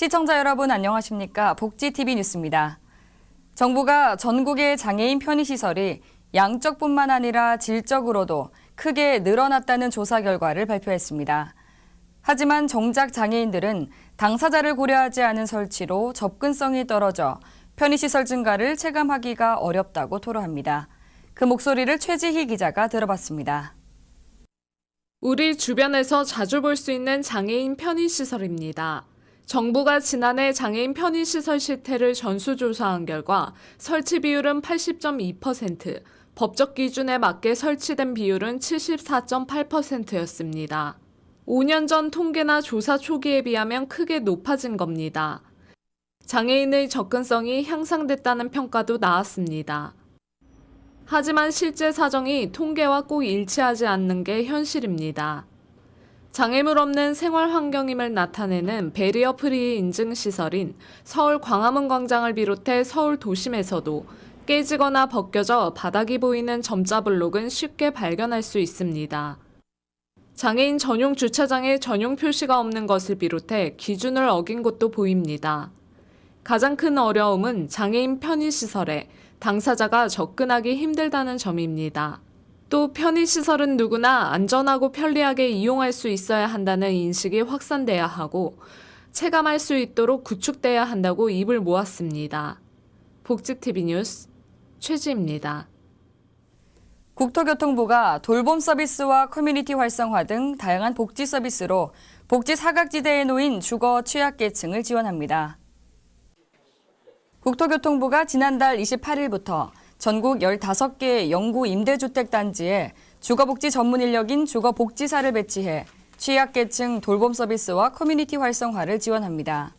시청자 여러분 안녕하십니까? 복지TV 뉴스입니다. 정부가 전국의 장애인 편의시설이 양적뿐만 아니라 질적으로도 크게 늘어났다는 조사 결과를 발표했습니다. 하지만 정작 장애인들은 당사자를 고려하지 않은 설치로 접근성이 떨어져 편의시설 증가를 체감하기가 어렵다고 토로합니다. 그 목소리를 최지희 기자가 들어봤습니다. 우리 주변에서 자주 볼 수 있는 장애인 편의시설입니다. 정부가 지난해 장애인 편의시설 실태를 전수조사한 결과 설치 비율은 80.2%, 법적 기준에 맞게 설치된 비율은 74.8%였습니다. 5년 전 통계나 조사 초기에 비하면 크게 높아진 겁니다. 장애인의 접근성이 향상됐다는 평가도 나왔습니다. 하지만 실제 사정이 통계와 꼭 일치하지 않는 게 현실입니다. 장애물 없는 생활 환경임을 나타내는 베리어 프리 인증시설인 서울 광화문 광장을 비롯해 서울 도심에서도 깨지거나 벗겨져 바닥이 보이는 점자 블록은 쉽게 발견할 수 있습니다. 장애인 전용 주차장에 전용 표시가 없는 것을 비롯해 기준을 어긴 곳도 보입니다. 가장 큰 어려움은 장애인 편의시설에 당사자가 접근하기 힘들다는 점입니다. 또 편의시설은 누구나 안전하고 편리하게 이용할 수 있어야 한다는 인식이 확산돼야 하고 체감할 수 있도록 구축돼야 한다고 입을 모았습니다. 복지TV 뉴스 최지입니다. 국토교통부가 돌봄 서비스와 커뮤니티 활성화 등 다양한 복지 서비스로 복지 사각지대에 놓인 주거 취약계층을 지원합니다. 국토교통부가 지난달 28일부터 전국 15개 영구 임대주택 단지에 주거복지 전문 인력인 주거복지사를 배치해 취약계층 돌봄 서비스와 커뮤니티 활성화를 지원합니다.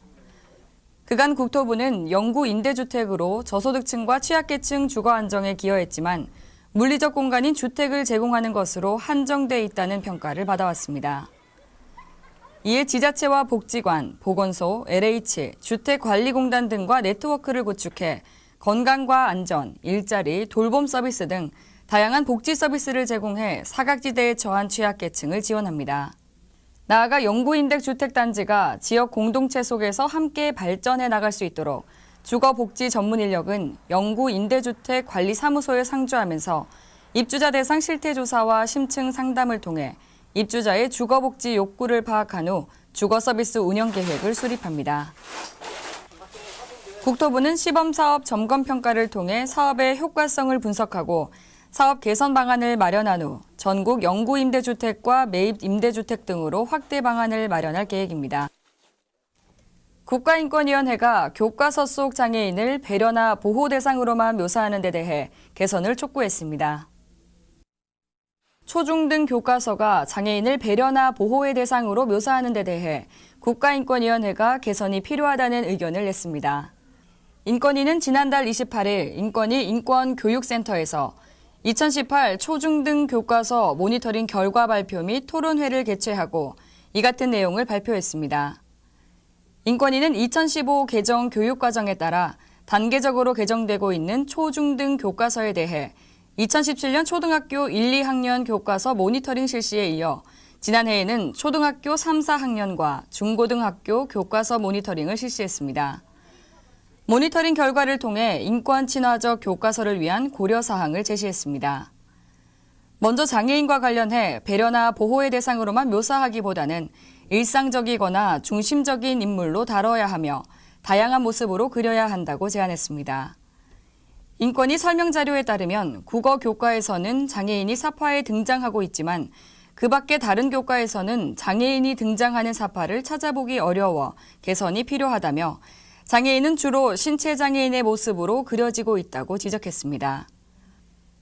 그간 국토부는 영구 임대주택으로 저소득층과 취약계층 주거 안정에 기여했지만 물리적 공간인 주택을 제공하는 것으로 한정돼 있다는 평가를 받아왔습니다. 이에 지자체와 복지관, 보건소, LH, 주택관리공단 등과 네트워크를 구축해 건강과 안전, 일자리, 돌봄 서비스 등 다양한 복지 서비스를 제공해 사각지대에 처한 취약계층을 지원합니다. 나아가 영구임대주택단지가 지역 공동체 속에서 함께 발전해 나갈 수 있도록 주거복지 전문 인력은 영구임대주택 관리사무소에 상주하면서 입주자 대상 실태조사와 심층 상담을 통해 입주자의 주거복지 욕구를 파악한 후 주거서비스 운영 계획을 수립합니다. 국토부는 시범사업 점검평가를 통해 사업의 효과성을 분석하고 사업 개선 방안을 마련한 후 전국 영구임대주택과 매입임대주택 등으로 확대 방안을 마련할 계획입니다. 국가인권위원회가 교과서 속 장애인을 배려나 보호 대상으로만 묘사하는 데 대해 개선을 촉구했습니다. 초중등 교과서가 장애인을 배려나 보호의 대상으로 묘사하는 데 대해 국가인권위원회가 개선이 필요하다는 의견을 냈습니다. 인권위는 지난달 28일 인권위 인권교육센터에서 2018 초중등 교과서 모니터링 결과 발표 및 토론회를 개최하고 이 같은 내용을 발표했습니다. 인권위는 2015 개정 교육과정에 따라 단계적으로 개정되고 있는 초중등 교과서에 대해 2017년 초등학교 1, 2학년 교과서 모니터링 실시에 이어 지난해에는 초등학교 3, 4학년과 중고등학교 교과서 모니터링을 실시했습니다. 모니터링 결과를 통해 인권 친화적 교과서를 위한 고려사항을 제시했습니다. 먼저 장애인과 관련해 배려나 보호의 대상으로만 묘사하기보다는 일상적이거나 중심적인 인물로 다뤄야 하며 다양한 모습으로 그려야 한다고 제안했습니다. 인권위 설명자료에 따르면 국어 교과에서는 장애인이 사파에 등장하고 있지만 그 밖에 다른 교과에서는 장애인이 등장하는 사파를 찾아보기 어려워 개선이 필요하다며 장애인은 주로 신체 장애인의 모습으로 그려지고 있다고 지적했습니다.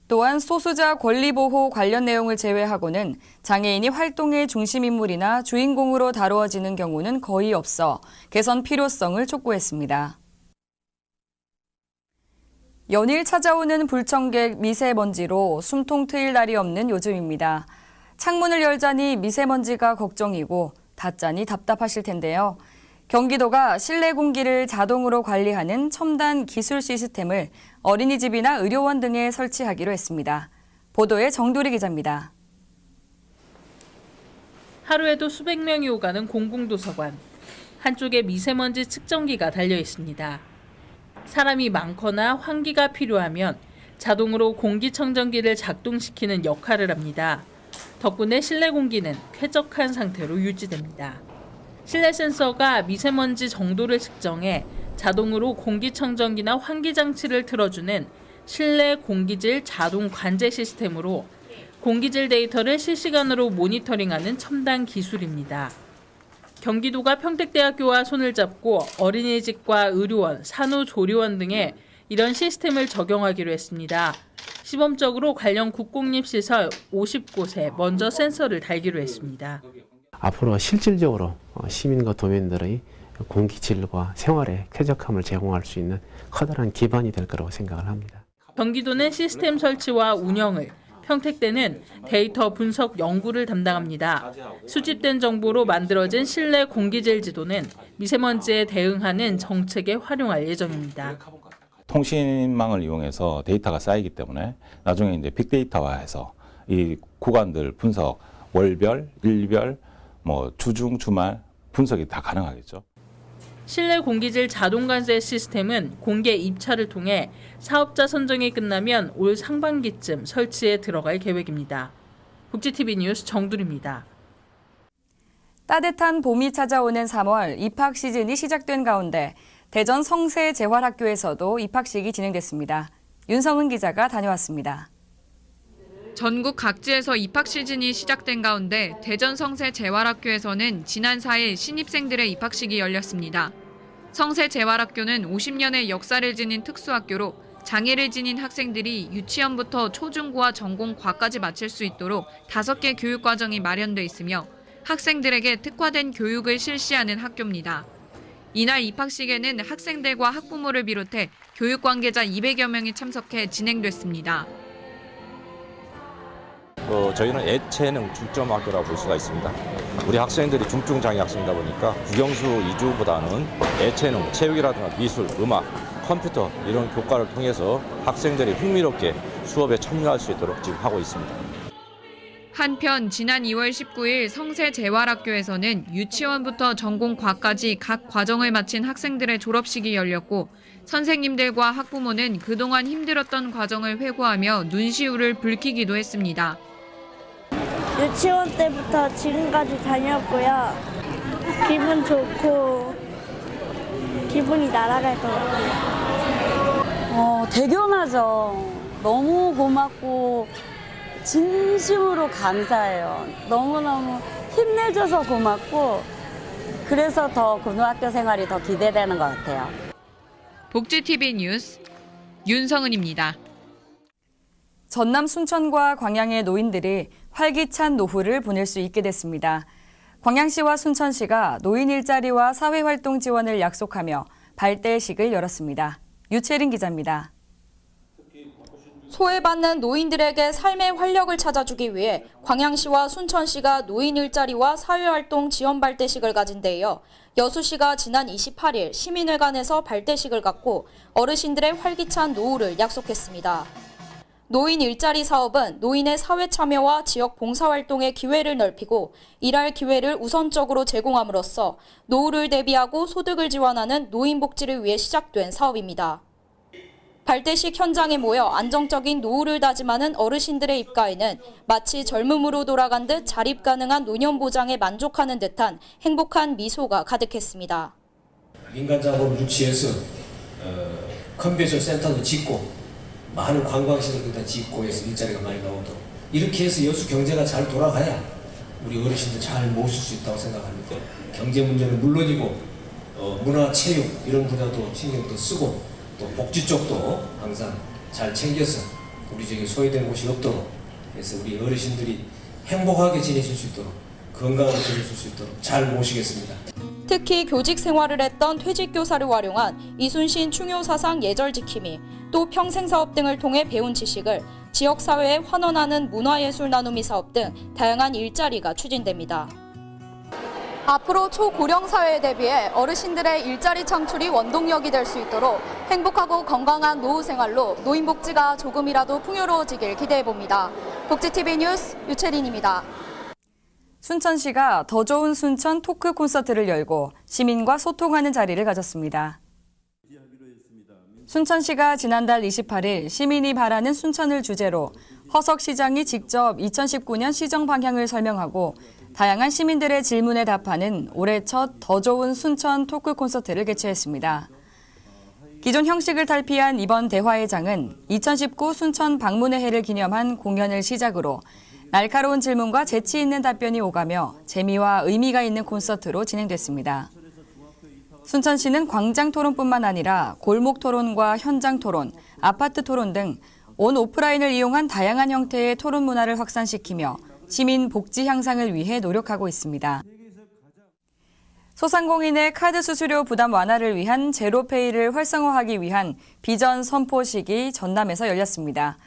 또한 소수자 권리 보호 관련 내용을 제외하고는 장애인이 활동의 중심 인물이나 주인공으로 다루어지는 경우는 거의 없어 개선 필요성을 촉구했습니다. 연일 찾아오는 불청객 미세먼지로 숨통 트일 날이 없는 요즘입니다. 창문을 열자니 미세먼지가 걱정이고 닫자니 답답하실 텐데요. 경기도가 실내 공기를 자동으로 관리하는 첨단 기술 시스템을 어린이집이나 의료원 등에 설치하기로 했습니다. 보도에 정도리 기자입니다. 하루에도 수백 명이 오가는 공공도서관. 한쪽에 미세먼지 측정기가 달려 있습니다. 사람이 많거나 환기가 필요하면 자동으로 공기청정기를 작동시키는 역할을 합니다. 덕분에 실내 공기는 쾌적한 상태로 유지됩니다. 실내 센서가 미세먼지 정도를 측정해 자동으로 공기청정기나 환기장치를 틀어주는 실내 공기질 자동 관제 시스템으로 공기질 데이터를 실시간으로 모니터링하는 첨단 기술입니다. 경기도가 평택대학교와 손을 잡고 어린이집과 의료원, 산후조리원 등에 이런 시스템을 적용하기로 했습니다. 시범적으로 관련 국공립시설 50곳에 먼저 센서를 달기로 했습니다. 앞으로 실질적으로 시민과 도민들의 공기질과 생활의 쾌적함을 제공할 수 있는 커다란 기반이 될 거라고 생각을 합니다. 경기도는 시스템 설치와 운영을, 평택대는 데이터 분석 연구를 담당합니다. 수집된 정보로 만들어진 실내 공기질 지도는 미세먼지에 대응하는 정책에 활용할 예정입니다. 통신망을 이용해서 데이터가 쌓이기 때문에 나중에 이제 빅데이터화해서 이 구간들 분석, 월별, 일별, 주중, 주말 분석이 다 가능하겠죠. 실내 공기질 자동 관제 시스템은 공개 입찰을 통해 사업자 선정이 끝나면 올 상반기쯤 설치에 들어갈 계획입니다. 국지TV 뉴스 정두리입니다. 따뜻한 봄이 찾아오는 3월 입학 시즌이 시작된 가운데 대전 성세재활학교에서도 입학식이 진행됐습니다. 윤성은 기자가 다녀왔습니다. 전국 각지에서 입학 시즌이 시작된 가운데 대전 성세재활학교에서는 지난 4일 신입생들의 입학식이 열렸습니다. 성세재활학교는 50년의 역사를 지닌 특수학교로 장애를 지닌 학생들이 유치원부터 초중고와 전공과까지 마칠 수 있도록 5개 교육과정이 마련돼 있으며 학생들에게 특화된 교육을 실시하는 학교입니다. 이날 입학식에는 학생들과 학부모를 비롯해 교육 관계자 200여 명이 참석해 진행됐습니다. 저희는 애체능 중점학교라고 볼 수가 있습니다. 우리 학생들이 중증장애 학생이다 보니까 국영수 2주보다는 애체능, 체육이라든가 미술, 음악, 컴퓨터 이런 교과를 통해서 학생들이 흥미롭게 수업에 참여할 수 있도록 지금 하고 있습니다. 한편 지난 2월 19일 성세재활학교에서는 유치원부터 전공과까지 각 과정을 마친 학생들의 졸업식이 열렸고 선생님들과 학부모는 그동안 힘들었던 과정을 회고하며 눈시울을 붉히기도 했습니다. 유치원 때부터 지금까지 다녔고요. 기분 좋고 기분이 날아갈 것 같아요. 대견하죠. 너무 고맙고 진심으로 감사해요. 너무너무 힘내줘서 고맙고 그래서 더 고등학교 생활이 더 기대되는 것 같아요. 복지TV 뉴스 윤성은입니다. 전남 순천과 광양의 노인들이 활기찬 노후를 보낼 수 있게 됐습니다. 광양시와 순천시가 노인 일자리와 사회활동 지원을 약속하며 발대식을 열었습니다. 유채린 기자입니다. 소외받는 노인들에게 삶의 활력을 찾아주기 위해 광양시와 순천시가 노인 일자리와 사회활동 지원 발대식을 가진 데 이어 여수시가 지난 28일 시민회관에서 발대식을 갖고 어르신들의 활기찬 노후를 약속했습니다. 노인 일자리 사업은 노인의 사회 참여와 지역 봉사활동의 기회를 넓히고 일할 기회를 우선적으로 제공함으로써 노후를 대비하고 소득을 지원하는 노인 복지를 위해 시작된 사업입니다. 발대식 현장에 모여 안정적인 노후를 다짐하는 어르신들의 입가에는 마치 젊음으로 돌아간 듯 자립 가능한 노년 보장에 만족하는 듯한 행복한 미소가 가득했습니다. 민간자본을 유치해서 컨벤션 센터도 짓고 많은 관광시설도 짓고 해서 일자리가 많이 나오도록 이렇게 해서 여수 경제가 잘 돌아가야 우리 어르신들 잘 모실 수 있다고 생각합니다. 경제 문제는 물론이고 문화, 체육 이런 분야도 신경도 쓰고 또 복지 쪽도 항상 잘 챙겨서 우리 저기 소외된 곳이 없도록 해서 우리 어르신들이 행복하게 지내실 수 있도록 건강하게 지내실 수 있도록 잘 모시겠습니다. 특히 교직 생활을 했던 퇴직교사를 활용한 이순신 충효사상 예절지킴이 또 평생사업 등을 통해 배운 지식을 지역사회에 환원하는 문화예술 나눔이 사업 등 다양한 일자리가 추진됩니다. 앞으로 초고령 사회에 대비해 어르신들의 일자리 창출이 원동력이 될 수 있도록 행복하고 건강한 노후 생활로 노인 복지가 조금이라도 풍요로워지길 기대해봅니다. 복지TV 뉴스 유채린입니다. 순천시가 더 좋은 순천 토크 콘서트를 열고 시민과 소통하는 자리를 가졌습니다. 순천시가 지난달 28일 시민이 바라는 순천을 주제로 허석 시장이 직접 2019년 시정 방향을 설명하고 다양한 시민들의 질문에 답하는 올해 첫 더 좋은 순천 토크 콘서트를 개최했습니다. 기존 형식을 탈피한 이번 대화회장은 2019 순천 방문의 해를 기념한 공연을 시작으로 날카로운 질문과 재치 있는 답변이 오가며 재미와 의미가 있는 콘서트로 진행됐습니다. 순천시는 광장 토론뿐만 아니라 골목 토론과 현장 토론, 아파트 토론 등 온 오프라인을 이용한 다양한 형태의 토론 문화를 확산시키며 시민 복지 향상을 위해 노력하고 있습니다. 소상공인의 카드 수수료 부담 완화를 위한 제로페이를 활성화하기 위한 비전 선포식이 전남에서 열렸습니다.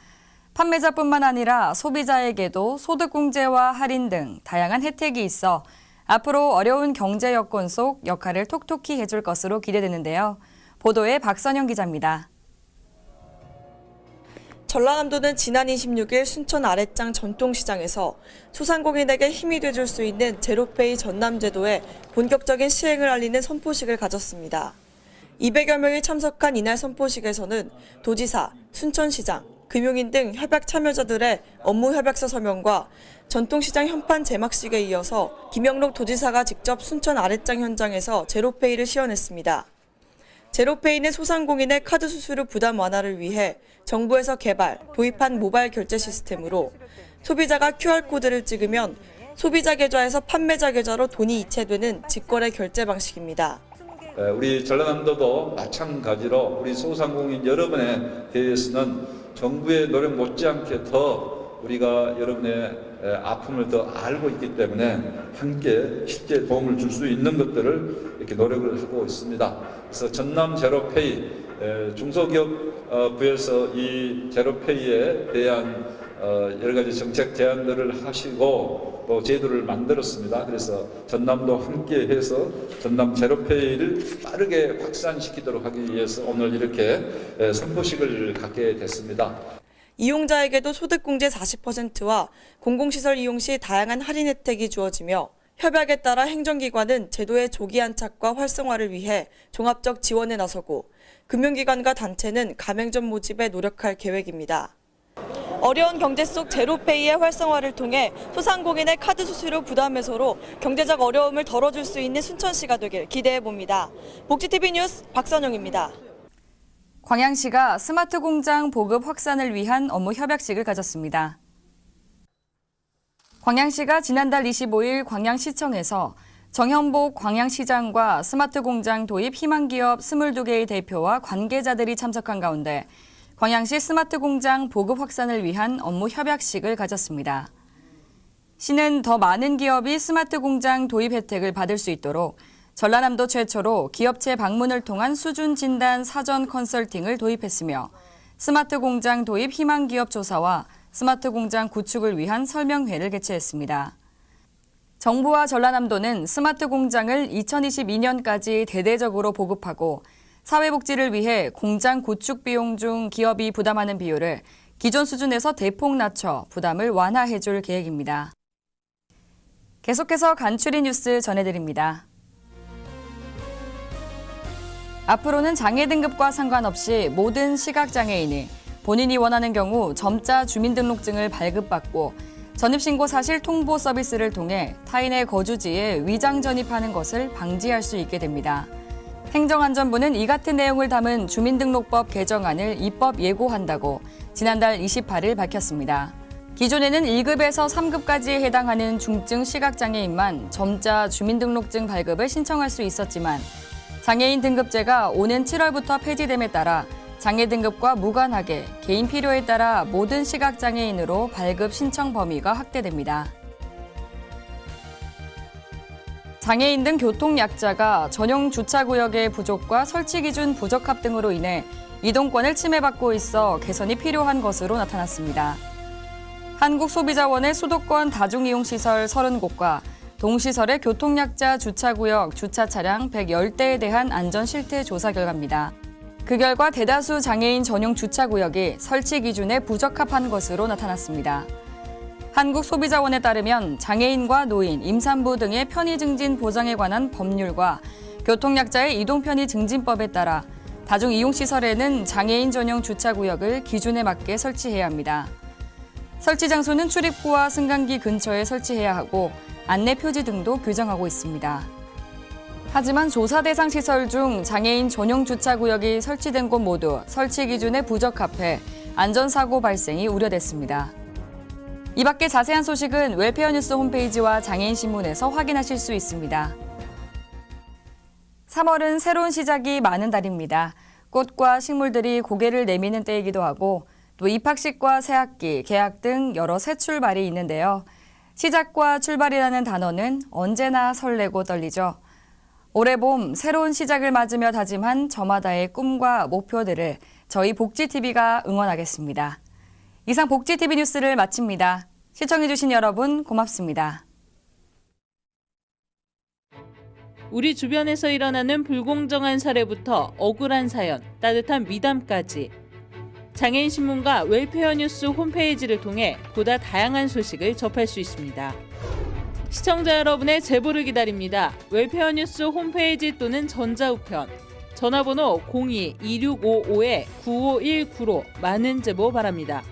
판매자뿐만 아니라 소비자에게도 소득공제와 할인 등 다양한 혜택이 있어 앞으로 어려운 경제 여건 속 역할을 톡톡히 해줄 것으로 기대되는데요. 보도에 박선영 기자입니다. 전라남도는 지난 26일 순천 아랫장 전통시장에서 소상공인에게 힘이 돼줄 수 있는 제로페이 전남제도의 본격적인 시행을 알리는 선포식을 가졌습니다. 200여 명이 참석한 이날 선포식에서는 도지사, 순천시장, 금융인 등 협약 참여자들의 업무 협약서 서명과 전통시장 현판 제막식에 이어서 김영록 도지사가 직접 순천 아랫장 현장에서 제로페이를 시연했습니다. 제로페이는 소상공인의 카드 수수료 부담 완화를 위해 정부에서 개발, 도입한 모바일 결제 시스템으로 소비자가 QR코드를 찍으면 소비자 계좌에서 판매자 계좌로 돈이 이체되는 직거래 결제 방식입니다. 우리 전라남도도 마찬가지로 우리 소상공인 여러분에 대해서는 정부의 노력 못지않게 더 우리가 여러분의 아픔을 더 알고 있기 때문에 함께 실제 도움을 줄 수 있는 것들을 이렇게 노력을 하고 있습니다. 그래서 전남 제로페이 중소기업부에서 이 제로페이에 대한 여러 가지 정책 제안들을 하시고 또 제도를 만들었습니다. 그래서 전남도 함께해서 전남 제로페이를 빠르게 확산시키도록 하기 위해서 오늘 이렇게 선포식을 갖게 됐습니다. 이용자에게도 소득공제 40%와 공공시설 이용 시 다양한 할인 혜택이 주어지며 협약에 따라 행정기관은 제도의 조기 안착과 활성화를 위해 종합적 지원에 나서고 금융기관과 단체는 가맹점 모집에 노력할 계획입니다. 어려운 경제 속 제로페이의 활성화를 통해 소상공인의 카드 수수료 부담 해소로 경제적 어려움을 덜어줄 수 있는 순천시가 되길 기대해봅니다. 복지TV 뉴스 박선영입니다. 광양시가 스마트 공장 보급 확산을 위한 업무 협약식을 가졌습니다. 광양시가 지난달 25일 광양시청에서 정현복 광양시장과 스마트 공장 도입 희망기업 22개의 대표와 관계자들이 참석한 가운데 광양시 스마트 공장 보급 확산을 위한 업무 협약식을 가졌습니다. 시는 더 많은 기업이 스마트 공장 도입 혜택을 받을 수 있도록 전라남도 최초로 기업체 방문을 통한 수준 진단 사전 컨설팅을 도입했으며 스마트 공장 도입 희망기업 조사와 스마트 공장 구축을 위한 설명회를 개최했습니다. 정부와 전라남도는 스마트 공장을 2022년까지 대대적으로 보급하고 사회복지를 위해 공장 구축 비용 중 기업이 부담하는 비율을 기존 수준에서 대폭 낮춰 부담을 완화해줄 계획입니다. 계속해서 간추린 뉴스 전해드립니다. 앞으로는 장애 등급과 상관없이 모든 시각장애인이 본인이 원하는 경우 점자 주민등록증을 발급받고 전입신고 사실 통보 서비스를 통해 타인의 거주지에 위장 전입하는 것을 방지할 수 있게 됩니다. 행정안전부는 이 같은 내용을 담은 주민등록법 개정안을 입법 예고한다고 지난달 28일 밝혔습니다. 기존에는 1급에서 3급까지에 해당하는 중증 시각장애인만 점자 주민등록증 발급을 신청할 수 있었지만 장애인 등급제가 오는 7월부터 폐지됨에 따라 장애 등급과 무관하게 개인 필요에 따라 모든 시각장애인으로 발급 신청 범위가 확대됩니다. 장애인 등 교통약자가 전용 주차구역의 부족과 설치 기준 부적합 등으로 인해 이동권을 침해받고 있어 개선이 필요한 것으로 나타났습니다. 한국소비자원의 수도권 다중이용시설 30곳과 동시설의 교통약자 주차구역 주차 차량 110대에 대한 안전실태 조사 결과입니다. 그 결과 대다수 장애인 전용 주차구역이 설치 기준에 부적합한 것으로 나타났습니다. 한국소비자원에 따르면 장애인과 노인, 임산부 등의 편의 증진 보장에 관한 법률과 교통약자의 이동편의 증진법에 따라 다중이용시설에는 장애인 전용 주차구역을 기준에 맞게 설치해야 합니다. 설치 장소는 출입구와 승강기 근처에 설치해야 하고 안내 표지 등도 규정하고 있습니다. 하지만 조사 대상 시설 중 장애인 전용 주차구역이 설치된 곳 모두 설치 기준에 부적합해 안전사고 발생이 우려됐습니다. 이 밖에 자세한 소식은 웰페어뉴스 홈페이지와 장애인신문에서 확인하실 수 있습니다. 3월은 새로운 시작이 많은 달입니다. 꽃과 식물들이 고개를 내미는 때이기도 하고 또 입학식과 새학기, 개학 등 여러 새 출발이 있는데요. 시작과 출발이라는 단어는 언제나 설레고 떨리죠. 올해 봄 새로운 시작을 맞으며 다짐한 저마다의 꿈과 목표들을 저희 복지TV가 응원하겠습니다. 이상 복지TV 뉴스를 마칩니다. 시청해주신 여러분 고맙습니다. 우리 주변에서 일어나는 불공정한 사례부터 억울한 사연, 따뜻한 미담까지 장애인신문과 웰페어뉴스 홈페이지를 통해 보다 다양한 소식을 접할 수 있습니다. 시청자 여러분의 제보를 기다립니다. 웰페어뉴스 홈페이지 또는 전자우편, 전화번호 02-2655-9519로 많은 제보 바랍니다.